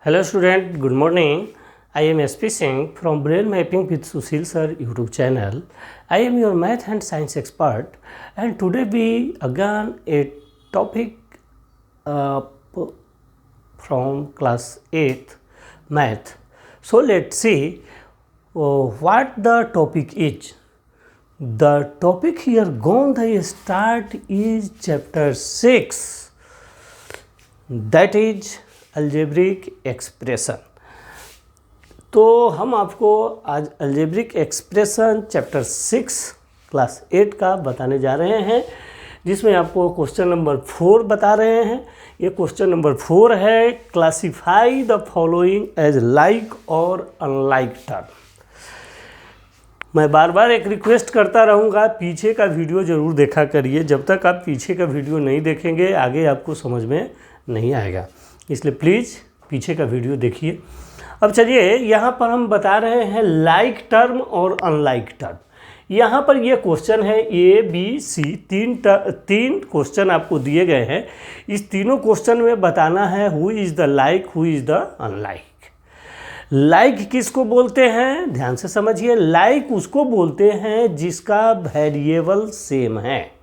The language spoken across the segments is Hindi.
Hello student, good morning. I am SP Singh from Brain Mapping with Sushil Sir YouTube channel. I am your math and science expert, and today we again a topic from class 8th math. So let's see what the topic is. The topic here going to start is chapter 6, that is algebraic expression. तो हम आपको आज अलजेब्रिक एक्सप्रेशन चैप्टर 6 क्लास 8 का बताने जा रहे हैं, जिसमें आपको क्वेश्चन नंबर 4 बता रहे हैं। ये क्वेश्चन नंबर 4 है, classify the following as like और अनलाइक टर्म। मैं बार बार एक रिक्वेस्ट करता रहूँगा, पीछे का वीडियो ज़रूर देखा करिए। जब तक आप पीछे का वीडियो नहीं देखेंगे आगे आपको समझ में नहीं आएगा, इसलिए प्लीज़ पीछे का वीडियो देखिए। अब चलिए, यहाँ पर हम बता रहे हैं लाइक टर्म और अनलाइक टर्म। यहाँ पर ये क्वेश्चन है ए बी सी, तीन क्वेश्चन आपको दिए गए हैं। इस तीनों क्वेश्चन में बताना है who is the like, who is the unlike. Like किसको बोलते हैं, ध्यान से समझिए। लाइक उसको बोलते हैं जिसका वेरिएबल सेम है।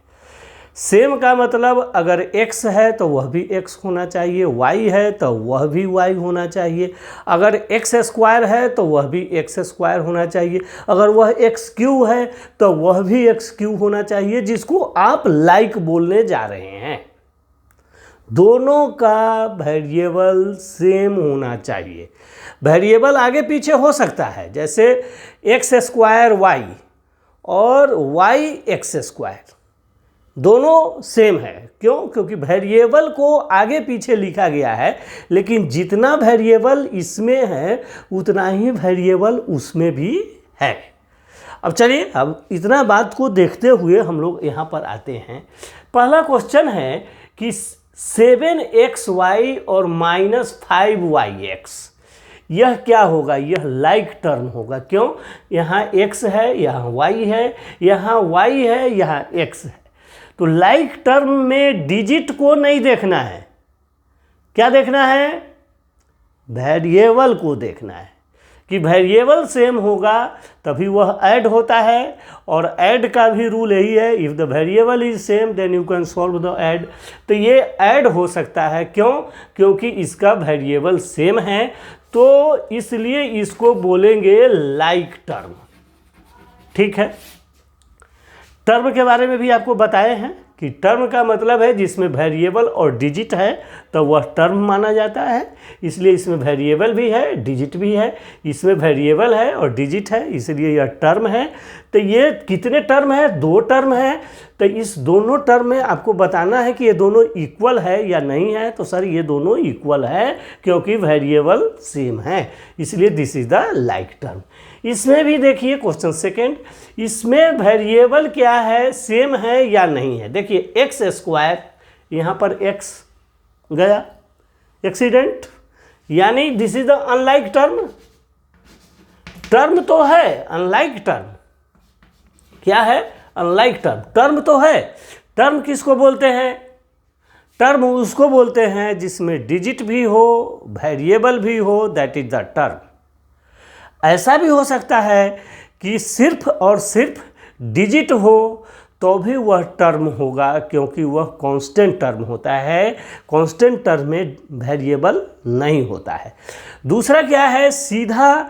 सेम का मतलब अगर x है तो वह भी x होना चाहिए, y है तो वह भी y होना चाहिए, अगर x स्क्वायर है तो वह भी x स्क्वायर होना चाहिए, अगर वह x क्यू है तो वह भी x क्यू होना चाहिए, जिसको आप लाइक बोलने जा रहे हैं। दोनों का वेरिएबल सेम होना चाहिए। वेरिएबल आगे पीछे हो सकता है, जैसे x स्क्वायर y और y x स्क्वायर, दोनों सेम है। क्यों? क्योंकि वेरिएबल को आगे पीछे लिखा गया है, लेकिन जितना वेरिएबल इसमें है उतना ही वेरिएबल उसमें भी है। अब चलिए, अब इतना बात को देखते हुए हम लोग यहाँ पर आते हैं। पहला क्वेश्चन है कि 7xy और -5yx, यह क्या होगा? यह लाइक टर्म होगा। क्यों? यहाँ x है, यहाँ y है, यहाँ y है, यहाँ x है। तो लाइक टर्म में डिजिट को नहीं देखना है, क्या देखना है? वेरिएबल को देखना है कि वेरिएबल सेम होगा तभी वह ऐड होता है, और ऐड का भी रूल यही है, if the variable is same then you can solve the add. तो ये ऐड हो सकता है। क्यों? क्योंकि इसका वेरिएबल सेम है, तो इसलिए इसको बोलेंगे लाइक टर्म। ठीक है, टर्म के बारे में भी आपको बताए हैं कि टर्म का मतलब है जिसमें वेरिएबल और डिजिट है तो वह टर्म माना जाता है। इसलिए इसमें वेरिएबल भी है, डिजिट भी है। इसमें वेरिएबल है और डिजिट है, इसलिए यह टर्म है। तो ये कितने टर्म है? 2 टर्म है। तो इस दोनों टर्म में आपको बताना है कि ये दोनों इक्वल है या नहीं है। तो सर ये दोनों इक्वल है क्योंकि वेरिएबल सेम है, इसलिए this is the like term. इसमें भी देखिए क्वेश्चन सेकेंड, इसमें वेरिएबल क्या है, सेम है या नहीं है। देखिए एक्स स्क्वायर, यहाँ पर x गया एक्सीडेंट, यानी this is the unlike term. Term तो है, अनलाइक टर्म क्या है? Unlike term. टर्म तो है। टर्म किसको बोलते हैं? टर्म उसको बोलते हैं जिसमें डिजिट भी हो, वेरिएबल भी हो, दैट इज द टर्म। ऐसा भी हो सकता है कि सिर्फ और सिर्फ डिजिट हो तो भी वह टर्म होगा, क्योंकि वह कांस्टेंट टर्म होता है। कांस्टेंट टर्म में वेरिएबल नहीं होता है। दूसरा क्या है, सीधा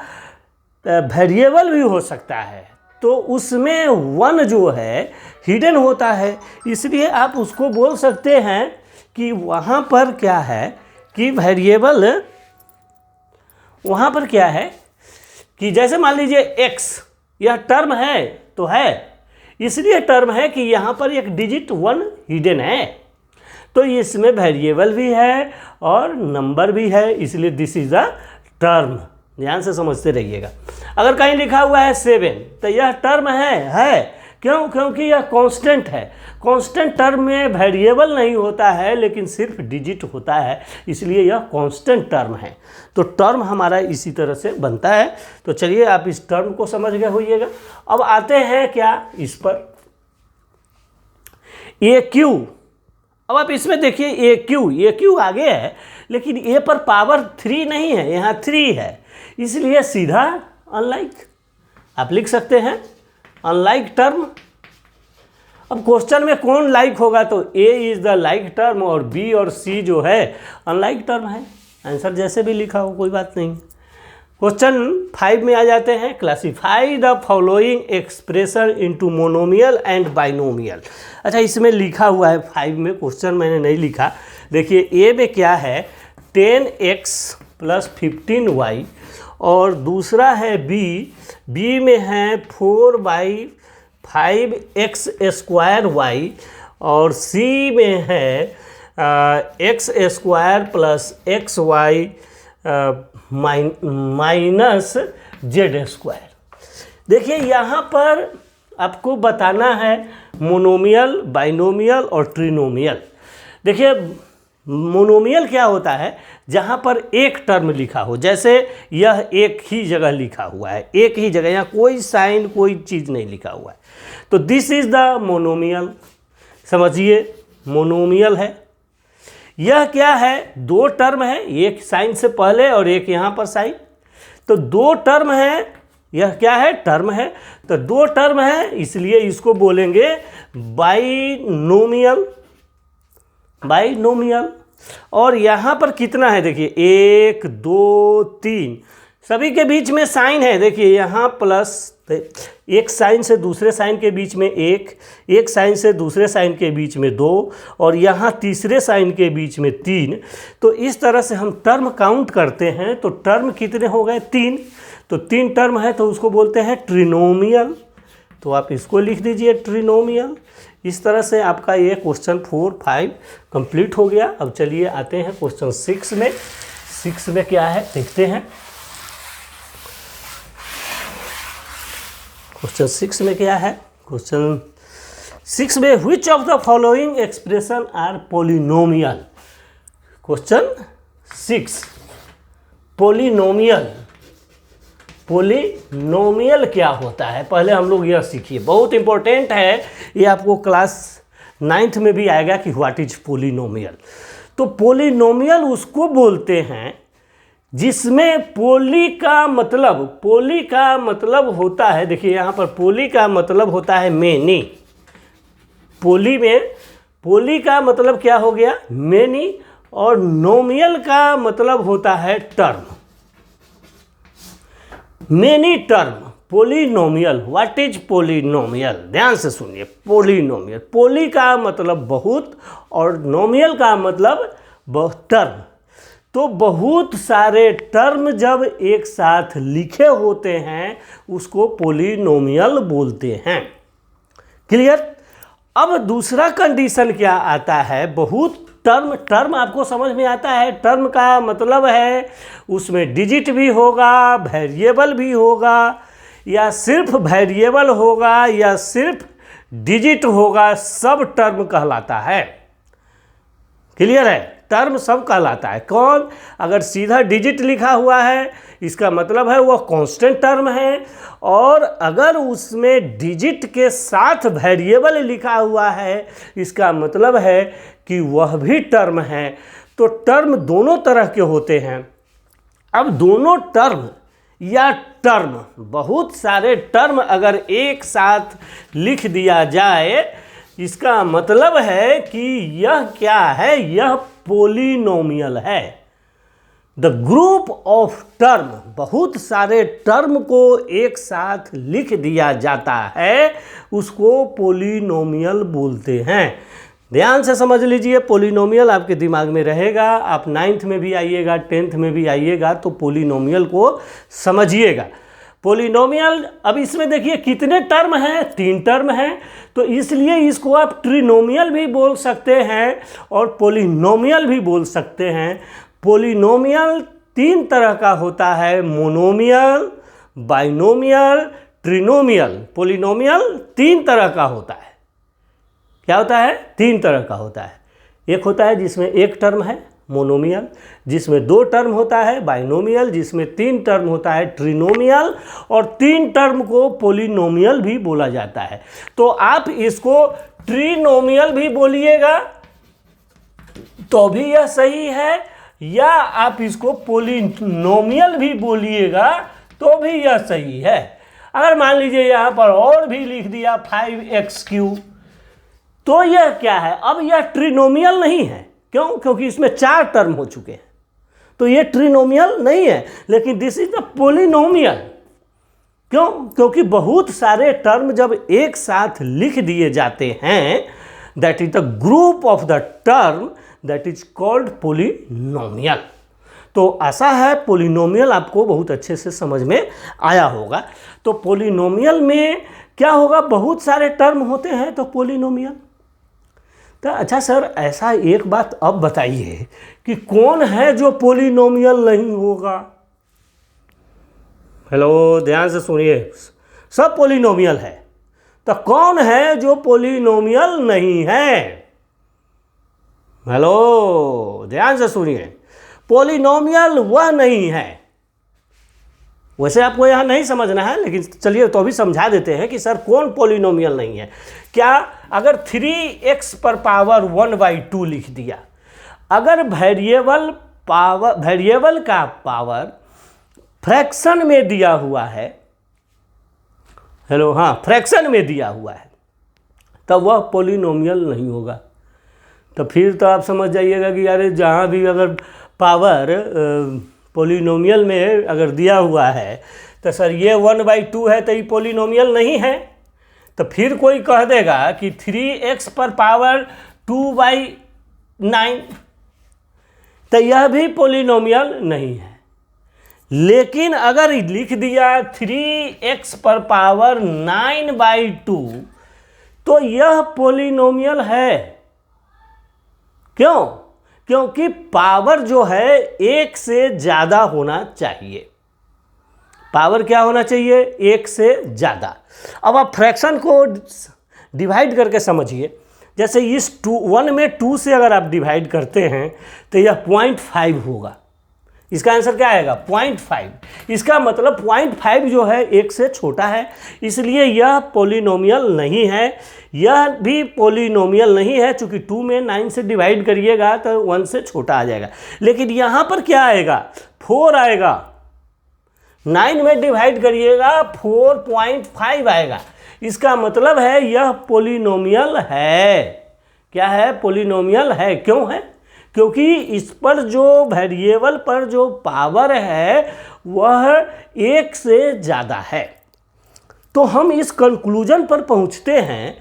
वेरिएबल भी हो सकता है, तो उसमें 1 जो है हिडन होता है, इसलिए आप उसको बोल सकते हैं कि वहाँ पर क्या है कि वेरिएबल, वहाँ पर क्या है कि जैसे मान लीजिए x, यह टर्म है तो है, इसलिए टर्म है कि यहाँ पर एक डिजिट 1 हिडन है, तो इसमें वेरिएबल भी है और नंबर भी है, इसलिए दिस इज द टर्म। ध्यान से समझते रहिएगा। अगर कहीं लिखा हुआ है 7 तो यह टर्म है। क्यों? क्योंकि यह कांस्टेंट है। कांस्टेंट टर्म में वेरिएबल नहीं होता है, लेकिन सिर्फ डिजिट होता है, इसलिए यह कांस्टेंट टर्म है। तो टर्म हमारा इसी तरह से बनता है। तो चलिए आप इस टर्म को समझ गए होइएगा। अब आते हैं क्या इस पर, ए क्यू। अब आप इसमें देखिए ए क्यू आगे है, लेकिन ए पर पावर 3 नहीं है, यहाँ 3 है, इसलिए सीधा अनलाइक आप लिख सकते हैं, अनलाइक टर्म। अब क्वेश्चन में कौन लाइक होगा, तो ए इज द लाइक टर्म और बी और सी जो है अनलाइक टर्म है। आंसर जैसे भी लिखा हो कोई बात नहीं। क्वेश्चन 5 में आ जाते हैं, classify the following expression into monomial and binomial. अच्छा, इसमें लिखा हुआ है 5 में, क्वेश्चन मैंने नहीं लिखा। देखिए ए में क्या है, 10x + 15y, और दूसरा है बी में है 4/5x² और सी में है x² + xy -z²। देखिए यहाँ पर आपको बताना है मोनोमियल, बाइनोमियल और ट्रिनोमियल। देखिए मोनोमियल क्या होता है, जहाँ पर एक टर्म लिखा हो, जैसे यह एक ही जगह लिखा हुआ है, एक ही जगह, यहाँ कोई साइन कोई चीज़ नहीं लिखा हुआ है, तो दिस इज द मोनोमियल। समझिए मोनोमियल है। यह क्या है, 2 टर्म है, एक साइन से पहले और एक यहाँ पर साइन, तो 2 टर्म है। यह क्या है, टर्म है, तो 2 टर्म है, इसलिए इसको बोलेंगे बाइनोमियल। और यहाँ पर कितना है, देखिए 1 2 3, सभी के बीच में साइन है। देखिए यहाँ प्लस, एक साइन से दूसरे साइन के बीच में एक साइन से दूसरे साइन के बीच में 2, और यहाँ तीसरे साइन के बीच में 3। तो इस तरह से हम टर्म काउंट करते हैं, तो टर्म कितने हो गए, 3। तो 3 टर्म है, तो उसको बोलते हैं ट्रिनोमियल। तो आप इसको लिख दीजिए ट्रिनोमियल। इस तरह से आपका ये क्वेश्चन 4 5 कंप्लीट हो गया। अब चलिए आते हैं क्वेश्चन 6 में। 6 में क्या है देखते हैं। क्वेश्चन 6 में क्या है, क्वेश्चन 6 में which of the following expression are polynomial. Question 6 polynomial. Polynomial क्या होता है, पहले हम लोग यह सीखिए, बहुत इंपॉर्टेंट है ये, आपको क्लास 9th में भी आएगा कि व्हाट इज पॉलिनोमियल। तो पॉलिनोमियल उसको बोलते हैं जिसमें पोली का मतलब होता है, देखिए यहाँ पर पोली का मतलब होता है मेनी। पोली में पोली का मतलब क्या हो गया, मेनी, और नोमियल का मतलब होता है term. Many term, polynomial. What is polynomial, ध्यान से सुनिए। पोलिनोमियल, पोली का मतलब बहुत और नोमियल का मतलब टर्म। तो बहुत सारे टर्म जब एक साथ लिखे होते हैं उसको पोलिनोमियल बोलते हैं। क्लियर। अब दूसरा कंडीशन क्या आता है, बहुत टर्म आपको समझ में आता है। टर्म का मतलब है उसमें डिजिट भी होगा, वेरिएबल भी होगा, या सिर्फ वेरिएबल होगा या सिर्फ डिजिट होगा, सब टर्म कहलाता है। क्लियर है, टर्म सब कहलाता है। कौन, अगर सीधा डिजिट लिखा हुआ है इसका मतलब है वह कांस्टेंट टर्म है, और अगर उसमें डिजिट के साथ वेरिएबल लिखा हुआ है इसका मतलब है कि वह भी टर्म है। तो टर्म दोनों तरह के होते हैं। अब दोनों टर्म या टर्म, बहुत सारे टर्म अगर एक साथ लिख दिया जाए इसका मतलब है कि यह क्या है, यह पोलिनोमियल है। द ग्रुप ऑफ टर्म, बहुत सारे टर्म को एक साथ लिख दिया जाता है उसको पोलिनोमियल बोलते हैं। ध्यान से समझ लीजिए, पोलिनोमियल आपके दिमाग में रहेगा। आप 9th में भी आइएगा, 10th में भी आइएगा तो पोलिनोमियल को समझिएगा। पोलिनोमियल, अब इसमें देखिए कितने टर्म हैं, 3 टर्म हैं, तो इसलिए इसको आप ट्रिनोमियल भी बोल सकते हैं और पोलिनोमियल भी बोल सकते हैं। पोलिनोमियल 3 तरह का होता है, मोनोमियल, बाइनोमियल, ट्रिनोमियल। पोलिनोमियल 3 तरह का होता है। क्या होता है, 3 तरह का होता है। एक होता है जिसमें एक टर्म है, मोनोमियल, जिसमें 2 टर्म होता है, बाइनोमियल, जिसमें 3 टर्म होता है, ट्रिनोमियल, और 3 टर्म को पोलिनोमियल भी बोला जाता है। तो आप इसको ट्रिनोमियल भी बोलिएगा तो भी यह सही है, या आप इसको पोलिनोमियल भी बोलिएगा तो भी यह सही है। अगर मान लीजिए यहाँ पर और भी लिख दिया 5x³ तो यह क्या है, अब यह ट्रिनोमियल नहीं है। क्यों? क्योंकि इसमें 4 टर्म हो चुके हैं, तो ये ट्रिनोमियल नहीं है, लेकिन दिस इज द पोलिनोमियल। क्यों? क्योंकि बहुत सारे टर्म जब एक साथ लिख दिए जाते हैं, that is the group of the term that is called polynomial. तो ऐसा है, पोलिनोमियल आपको बहुत अच्छे से समझ में आया होगा। तो पोलिनोमियल में क्या होगा, बहुत सारे टर्म होते हैं तो पोलिनोमियल। तो अच्छा सर, ऐसा एक बात अब बताइए कि कौन है जो पोलिनोमियल नहीं होगा। हेलो, ध्यान से सुनिए, सब पोलिनोमियल है, तो कौन है जो पोलिनोमियल नहीं है? हेलो, ध्यान से सुनिए, पोलिनोमियल वह नहीं है। वैसे आपको यहाँ नहीं समझना है, लेकिन चलिए तो अभी समझा देते हैं कि सर कौन पोलिनोमियल नहीं है। क्या, अगर 3x पर पावर 1/2 लिख दिया, अगर वेरिएबल का पावर फ्रैक्शन में दिया हुआ है, हेलो, हाँ, फ्रैक्शन में दिया हुआ है, तब वह पोलिनोमियल नहीं होगा। तो फिर तो आप समझ जाइएगा कि यार जहाँ भी अगर पावर पोलिनोमियल में अगर दिया हुआ है तो सर ये 1/2 है तो ये पोलिनोमियल नहीं है। तो फिर कोई कह देगा कि 3x पर पावर 2/9, तो यह भी पोलिनोमियल नहीं है। लेकिन अगर लिख दिया 3x पर पावर 9/2 तो यह पोलिनोमियल है। क्यों? क्योंकि पावर जो है 1 से ज़्यादा होना चाहिए। पावर क्या होना चाहिए? 1 से ज़्यादा। अब आप फ्रैक्शन को डिवाइड करके समझिए। जैसे इस 1 में 2 से अगर आप डिवाइड करते हैं तो यह 0.5 होगा। इसका आंसर क्या आएगा? 0.5। इसका मतलब 0.5 जो है 1 से छोटा है, इसलिए यह पोलिनोमियल नहीं है। यह भी पोलिनोमियल नहीं है, चूंकि 2 में 9 से डिवाइड करिएगा तो 1 से छोटा आ जाएगा। लेकिन यहाँ पर क्या आएगा? 4 आएगा। 9 में डिवाइड करिएगा 4.5 आएगा। इसका मतलब है यह पोलिनोमियल है। क्या है? पोलिनोमियल है। क्यों है? क्योंकि इस पर जो वेरिएबल पर जो पावर है वह 1 से ज़्यादा है। तो हम इस कंक्लूजन पर पहुंचते हैं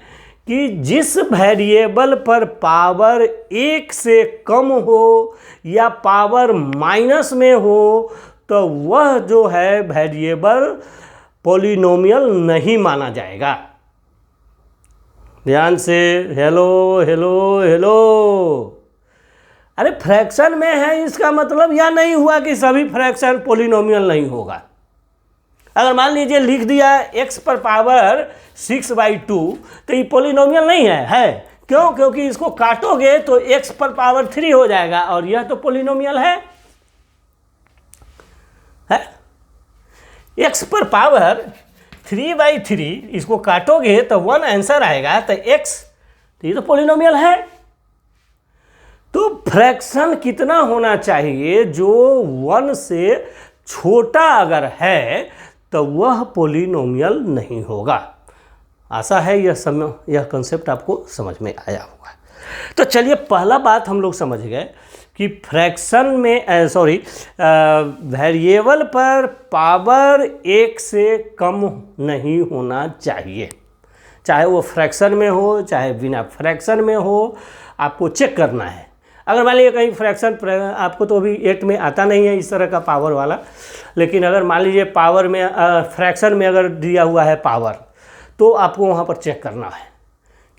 कि जिस वेरिएबल पर पावर 1 से कम हो या पावर माइनस में हो तो वह जो है वेरिएबल पोलिनोमियल नहीं माना जाएगा। ध्यान से, हेलो हेलो हेलो। अरे फ्रैक्शन में है, इसका मतलब यह नहीं हुआ कि सभी फ्रैक्शन पोलिनोमियल नहीं होगा। अगर मान लीजिए लिख दिया x पर पावर 6/2 तो ये पोलिनोमियल नहीं है। क्यों? क्योंकि इसको काटोगे तो x पर पावर 3 हो जाएगा और यह तो पोलिनोमियल है। x पर पावर 3/3 इसको काटोगे तो 1 आंसर आएगा, तो x, तो ये तो पोलिनोमियल है। तो फ्रैक्शन कितना होना चाहिए? जो 1 से छोटा अगर है तो वह पोलिनोमियल नहीं होगा। आशा है यह कंसेप्ट आपको समझ में आया होगा। तो चलिए, पहला बात हम लोग समझ गए कि फ्रैक्शन में वेरिएबल पर पावर 1 से कम नहीं होना चाहिए। चाहे वो फ्रैक्शन में हो चाहे बिना फ्रैक्शन में हो, आपको चेक करना है। अगर मान लीजिए कहीं फ्रैक्शन, आपको तो अभी 8 में आता नहीं है इस तरह का पावर वाला, लेकिन अगर मान लीजिए पावर में फ्रैक्शन में अगर दिया हुआ है पावर, तो आपको वहाँ पर चेक करना है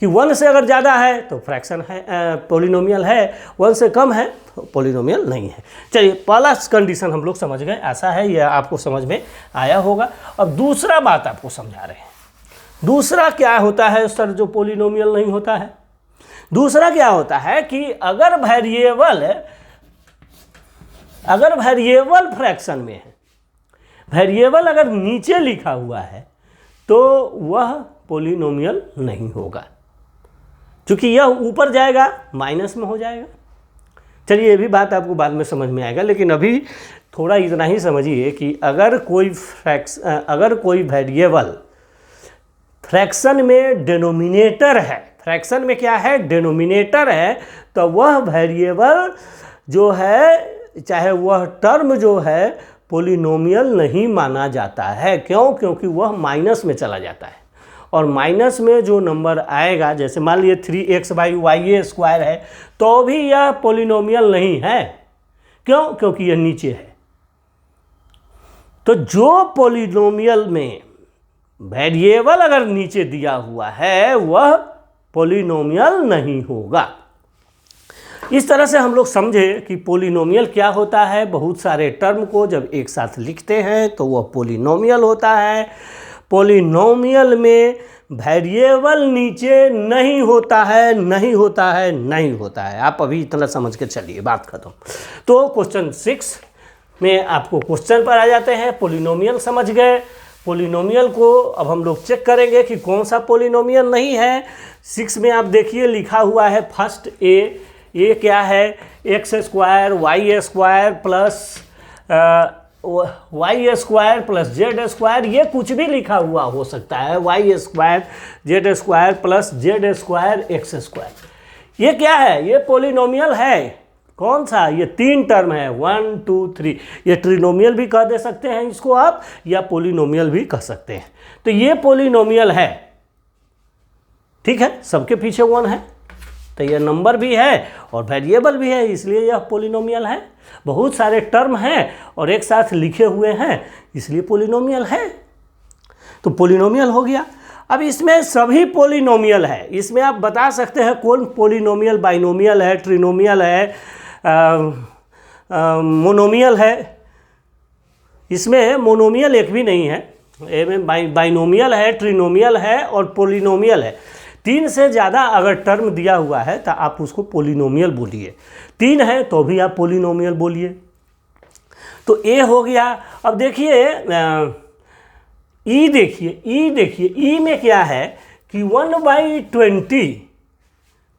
कि 1 से अगर ज़्यादा है तो फ्रैक्शन है, पोलिनोमियल है, 1 से कम है तो पोलिनोमियल नहीं है। चलिए, पहला कंडीशन हम लोग समझ गए। ऐसा है, यह आपको समझ में आया होगा। अब दूसरा बात आपको समझा रहे हैं। दूसरा क्या होता है सर जो पोलिनोमियल नहीं होता है? दूसरा क्या होता है कि अगर वेरिएबल फ्रैक्शन में है, वेरिएबल अगर नीचे लिखा हुआ है तो वह पोलिनोमियल नहीं होगा, क्योंकि यह ऊपर जाएगा माइनस में हो जाएगा। चलिए ये भी बात आपको बाद में समझ में आएगा, लेकिन अभी थोड़ा इतना ही समझिए कि अगर कोई वेरिएबल फ्रैक्शन में डिनोमिनेटर है, फ्रैक्शन में क्या है, डिनोमिनेटर है, तो वह वेरिएबल जो है, चाहे वह टर्म जो है, पॉलिनोमियल नहीं माना जाता है। क्यों? क्योंकि वह माइनस में चला जाता है, और माइनस में जो नंबर आएगा, जैसे मान लीजिए 3x/y² है, तो भी यह पॉलिनोमियल नहीं है। क्यों? क्योंकि यह नीचे है। तो जो पॉलिनोमियल में वेरिएबल अगर नीचे दिया हुआ है वह पॉलिनोमियल नहीं होगा। इस तरह से हम लोग समझे कि पॉलिनोमियल क्या होता है। बहुत सारे टर्म को जब एक साथ लिखते हैं तो वह पॉलिनोमियल होता है। पॉलिनोमियल में वेरिएबल नीचे नहीं होता है, नहीं होता है, नहीं होता है। आप अभी इतना समझ के चलिए, बात खत्म। तो क्वेश्चन 6 में आपको क्वेश्चन पर आ जाते हैं। पॉलिनोमियल समझ गए। पॉलिनोमियल को अब हम लोग चेक करेंगे कि कौन सा पॉलिनोमियल नहीं है। 6 में आप देखिए लिखा हुआ है फर्स्ट ए क्या है, x² y² plus y² plus z²। ये कुछ भी लिखा हुआ हो सकता है, y² z² plus z² x²। ये क्या है? ये पॉलिनोमियल है। कौन सा? ये 3 टर्म है, 1 2 3। ये ट्रिनोमियल भी कह दे सकते हैं इसको आप, या पॉलिनोमियल भी कह सकते हैं। तो ये पॉलिनोमियल है, ठीक है। सबके पीछे 1 है, तो यह नंबर भी है और वेरिएबल भी है, इसलिए यह पॉलिनोमियल है। बहुत सारे टर्म हैं और एक साथ लिखे हुए हैं, इसलिए पॉलिनोमियल है। तो पॉलिनोमियल हो गया। अब इसमें सभी पॉलिनोमियल है। इसमें आप बता सकते हैं कौन पॉलिनोमियल बाइनोमियल है, ट्रिनोमियल है, मोनोमियल है। इसमें मोनोमियल एक भी नहीं है। इसमें बाइनोमियल है, ट्रिनोमियल है और पॉलिनोमियल है। 3 से ज़्यादा अगर टर्म दिया हुआ है तो आप उसको पॉलिनोमियल बोलिए। 3 है तो भी आप पॉलिनोमियल बोलिए। तो ए हो गया। अब देखिए ई देखिए ई में क्या है कि 1/20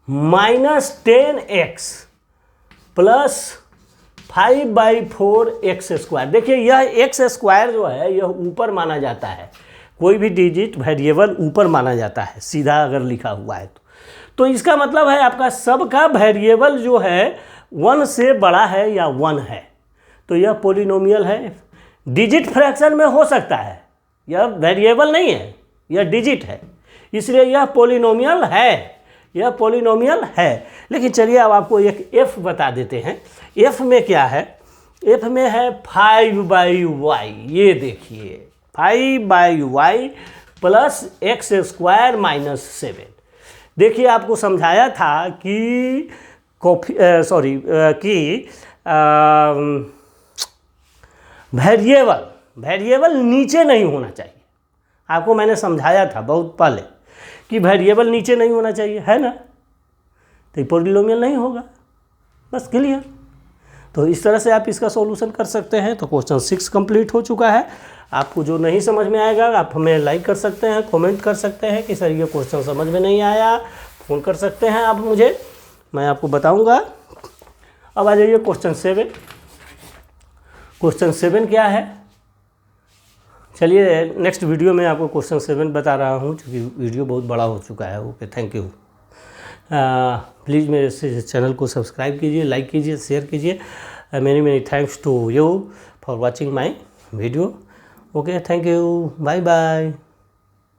- 10x प्लस 5/4 x²। देखिए यह x² जो है यह ऊपर माना जाता है। कोई भी डिजिट वेरिएबल ऊपर माना जाता है, सीधा अगर लिखा हुआ है तो इसका मतलब है आपका सबका वेरिएबल जो है 1 से बड़ा है या 1 है, तो यह पॉलिनोमियल है। डिजिट फ्रैक्शन में हो सकता है, यह वेरिएबल नहीं है, यह डिजिट है, इसलिए यह पॉलिनोमियल है, यह पॉलिनोमियल है। लेकिन चलिए अब आपको एक f बता देते हैं। f में क्या है? f में है 5/y। ये देखिए 5/y प्लस x² - 7। देखिए आपको समझाया था कि वेरिएबल नीचे नहीं होना चाहिए। आपको मैंने समझाया था बहुत पहले कि वेरिएबल नीचे नहीं होना चाहिए, है ना। तो पॉलिनोमियल नहीं होगा, बस क्लियर। तो इस तरह से आप इसका सॉल्यूशन कर सकते हैं। तो क्वेश्चन 6 कंप्लीट हो चुका है। आपको जो नहीं समझ में आएगा आप हमें लाइक कर सकते हैं, कमेंट कर सकते हैं कि सर ये क्वेश्चन समझ में नहीं आया। फ़ोन कर सकते हैं आप मुझे, मैं आपको बताऊंगा। अब आ जाइए क्वेश्चन 7। क्वेश्चन 7 क्या है? चलिए नेक्स्ट वीडियो में आपको क्वेश्चन 7 बता रहा हूँ, क्योंकि वीडियो बहुत बड़ा हो चुका है। Okay, thank you. प्लीज़ मेरे चैनल को सब्सक्राइब कीजिए, लाइक कीजिए, शेयर कीजिए। Many thanks to you for watching my video. Okay, thank you, bye bye.